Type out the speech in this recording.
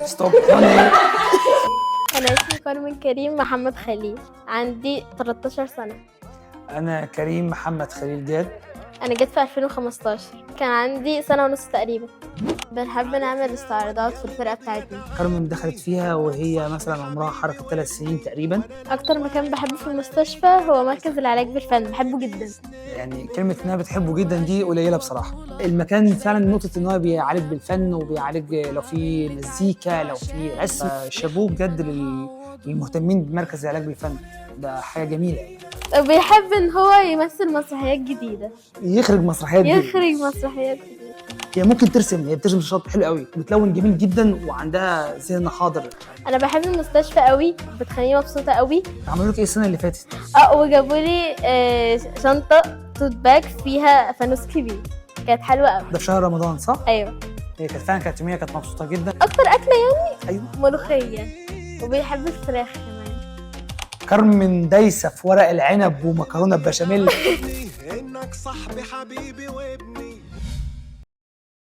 ستوب. أنا اسمي كارمن كريم محمد خليل، عندي 13 سنة. انا كريم محمد خليل جاد. أنا جيت في 2015، كان عندي سنة ونص تقريبا. بنحب نعمل استعراضات في الفرقة بتاعتنا. كارمن دخلت فيها وهي مثلا عمرها حركة 3 سنين تقريبا. أكتر مكان بحبه في المستشفى هو مركز العلاج بالفن، بحبه جدا. يعني كلمة انها بتحبه جدا دي قليلة بصراحة. المكان فعلا نقطة ان هو بيعالج بالفن وبيعالج لو في مزيكا لو في رسم. شابوه بجد للمهتمين بمركز العلاج بالفن، ده حاجة جميلة يعني. وبيحب إن هو يمثل مسرحيات جديدة. يخرج مسرحيات جديدة. يخرج مسرحيات جديدة. هي ممكن ترسم، هي بترسم شاطر حلو قوي، بتلون جميل جدا وعندها ذهن حاضر. أنا بحب المستشفى قوي، بتخليني مبسوطة قوي. عملوا لك ايه السنة اللي فاتت؟ وجابوا لي شنطة توت باج فيها فانوس كبير، كانت حلوة قوي. ده في شهر رمضان صح؟ أيوة. هي كانت فعلا كانت يومية، كانت مبسوطة جدا. أكتر أكلة يعني ايوه ملوخية، وبيحب الفراخ كمان. كارمن دايسة في ورق العنب ومكرونة بشاميل. انك صاحبي حبيبي وابني